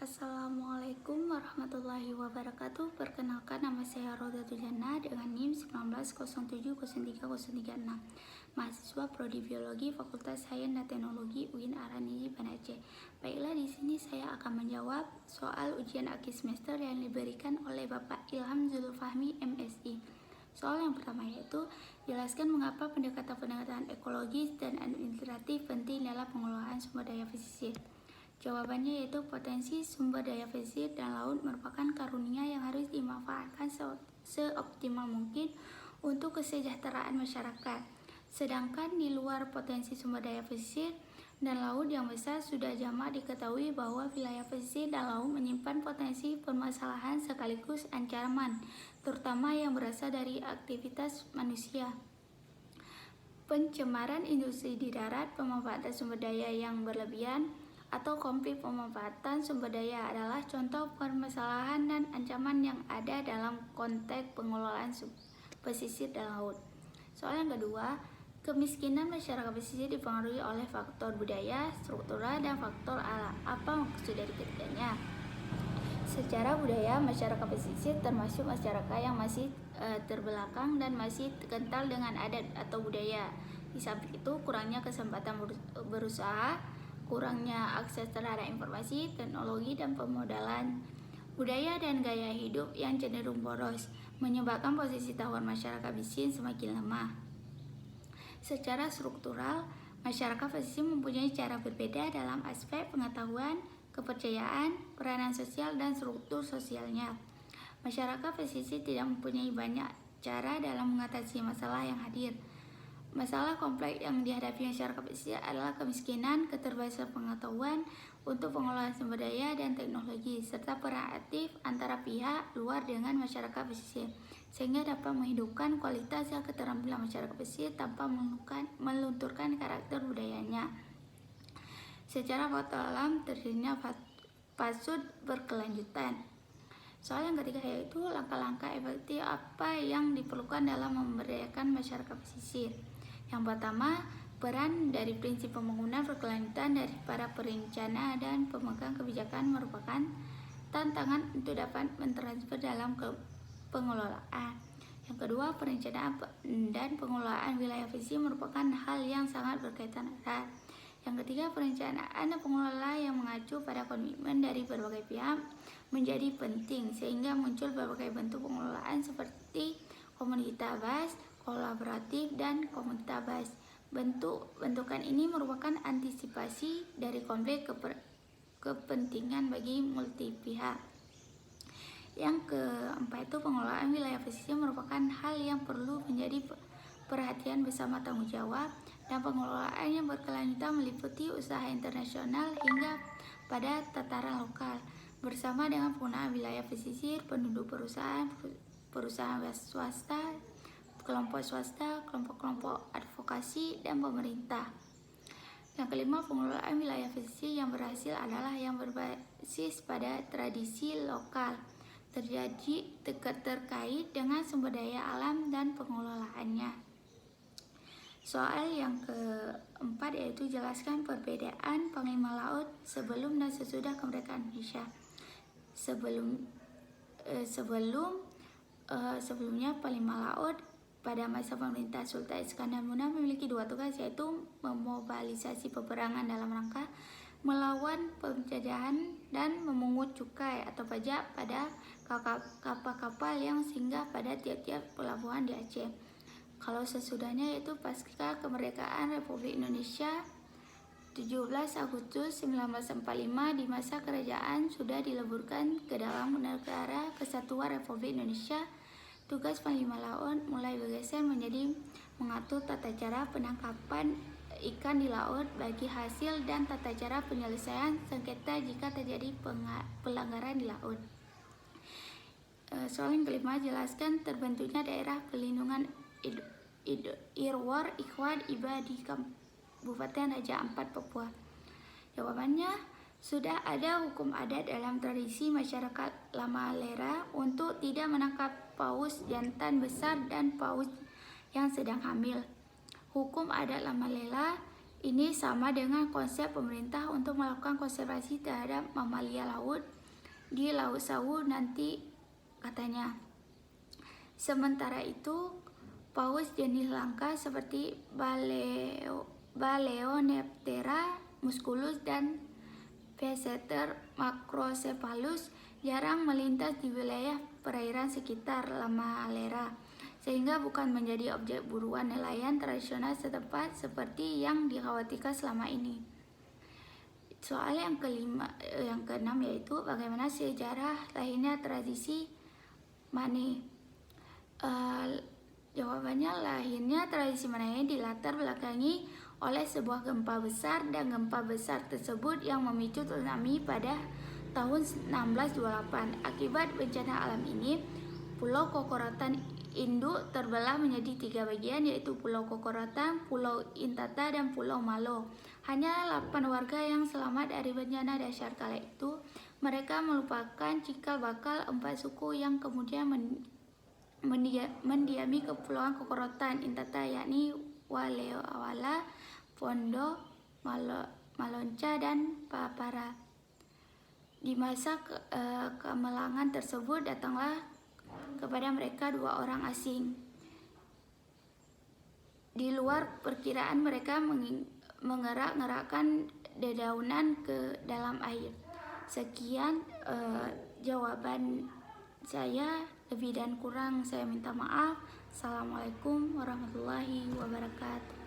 Assalamualaikum warahmatullahi wabarakatuh. Perkenalkan, nama saya Rodatul Jannah dengan NIM 1907030336. Mahasiswa Prodi Biologi Fakultas Sains dan Teknologi UIN Araniji Banda Aceh. Baiklah, di sini saya akan menjawab soal ujian akhir semester yang diberikan oleh Bapak Ilham Zulfahmi MSI. Soal yang pertama yaitu jelaskan mengapa pendekatan-pendekatan ekologis dan administratif penting dalam pengelolaan sumber daya pesisir. Jawabannya yaitu potensi sumber daya pesisir dan laut merupakan karunia yang harus dimanfaatkan seoptimal mungkin untuk kesejahteraan masyarakat. Sedangkan di luar potensi sumber daya pesisir dan laut yang besar, sudah jamak diketahui bahwa wilayah pesisir dan laut menyimpan potensi permasalahan sekaligus ancaman, terutama yang berasal dari aktivitas manusia. Pencemaran industri di darat, pemanfaatan sumber daya yang berlebihan, atau konflik pemanfaatan sumber daya adalah contoh permasalahan dan ancaman yang ada dalam konteks pengelolaan pesisir dan laut. Soal yang kedua, kemiskinan masyarakat pesisir dipengaruhi oleh faktor budaya, struktural, dan faktor alam. Apa maksud dari ketiganya? Secara budaya, masyarakat pesisir termasuk masyarakat yang masih terbelakang dan masih kental dengan adat atau budaya. Di samping itu, kurangnya kesempatan berusaha, kurangnya akses terhadap informasi, teknologi, dan pemodalan. Budaya dan gaya hidup yang cenderung boros menyebabkan posisi tawar masyarakat miskin semakin lemah. Secara struktural, masyarakat pesisir mempunyai cara berbeda dalam aspek pengetahuan, kepercayaan, peranan sosial, dan struktur sosialnya. Masyarakat pesisir tidak mempunyai banyak cara dalam mengatasi masalah yang hadir. Masalah kompleks yang dihadapi masyarakat pesisir adalah kemiskinan, keterbatasan pengetahuan untuk pengelolaan sumber daya dan teknologi, serta peran aktif antara pihak luar dengan masyarakat pesisir, sehingga dapat menghidupkan kualitas dan keterampilan masyarakat pesisir tanpa melunturkan karakter budayanya. Secara faktor alam, terjadinya pasut berkelanjutan. Soal yang ketiga yaitu langkah-langkah efektif apa yang diperlukan dalam memberdayakan masyarakat pesisir. Yang pertama, peran dari prinsip pembangunan berkelanjutan dari para perencana dan pemegang kebijakan merupakan tantangan untuk dapat mentransfer dalam pengelolaan. Yang kedua, perencanaan dan pengelolaan wilayah pesisir merupakan hal yang sangat berkaitan erat. Yang ketiga, perencanaan dan pengelolaan yang mengacu pada komitmen dari berbagai pihak menjadi penting, sehingga muncul berbagai bentuk pengelolaan seperti komunitas bas, kolaboratif, dan komunitas bas. Bentukan ini merupakan antisipasi dari konflik kepentingan bagi multi pihak. Yang keempat itu pengelolaan wilayah pesisir merupakan hal yang perlu menjadi perhatian bersama tanggung jawab, dan pengelolaan yang berkelanjutan meliputi usaha internasional hingga pada tataran lokal, bersama dengan penggunaan wilayah pesisir, penduduk perusahaan swasta, kelompok swasta, kelompok-kelompok advokasi, dan pemerintah. Yang kelima, pengelolaan wilayah pesisir yang berhasil adalah yang berbasis pada tradisi lokal, terkait dengan sumber daya alam dan pengelolaannya. Soal yang keempat yaitu jelaskan perbedaan Panglima Laut sebelum dan sesudah kemerdekaan Indonesia. Sebelumnya Panglima Laut pada masa pemerintah Sultan Iskandar Muda memiliki dua tugas, yaitu memobilisasi peperangan dalam rangka melawan penjajahan dan memungut cukai atau pajak pada kapal-kapal yang singgah pada tiap-tiap pelabuhan di Aceh. Kalau sesudahnya yaitu pasca kemerdekaan Republik Indonesia 17 Agustus 1945, di masa kerajaan sudah dileburkan ke dalam negara kesatuan Republik Indonesia. Tugas Panglima Laut mulai bergeser menjadi mengatur tata cara penangkapan ikan di laut bagi hasil dan tata cara penyelesaian sengketa jika terjadi pelanggaran di laut. Soal yang kelima, jelaskan terbentuknya daerah pelindungan Irwar Ikhwan Iba di Kabupaten Raja Ampat, Papua. Jawabannya, sudah ada hukum adat dalam tradisi masyarakat Lamalera untuk tidak menangkap paus jantan besar dan paus yang sedang hamil. Hukum adat Lamalela Ini sama dengan konsep pemerintah untuk melakukan konservasi terhadap mamalia laut di Laut Sawu nanti, katanya. Sementara itu, paus jenis langka seperti Baleoneptera musculus dan Physeter macrocephalus jarang melintas di wilayah perairan sekitar La Malera, sehingga bukan menjadi objek buruan nelayan tradisional setempat seperti yang dikhawatirkan selama ini. Soal yang keenam yaitu bagaimana sejarah lahirnya tradisi Mane. Jawabannya, lahirnya tradisi Mane dilatar belakangi oleh sebuah gempa besar, dan gempa besar tersebut yang memicu tsunami pada tahun 1628. Akibat bencana alam ini, Pulau Kokorotan induk terbelah menjadi 3 bagian, yaitu Pulau Kokorotan, Pulau Intata, dan Pulau Malo. Hanya 8 warga yang selamat dari bencana dahsyat kala itu. Mereka merupakan cikal bakal 4 suku yang kemudian mendiami Kepulauan Kokorotan Intata, yakni Waleowala, Pondo, Malonca, dan Papara. Di masa kemelangan tersebut datanglah kepada mereka 2 orang asing. Di luar perkiraan, mereka mengerak-ngerakkan dedaunan ke dalam air. Sekian jawaban saya, lebih dan kurang saya minta maaf. Assalamualaikum warahmatullahi wabarakatuh.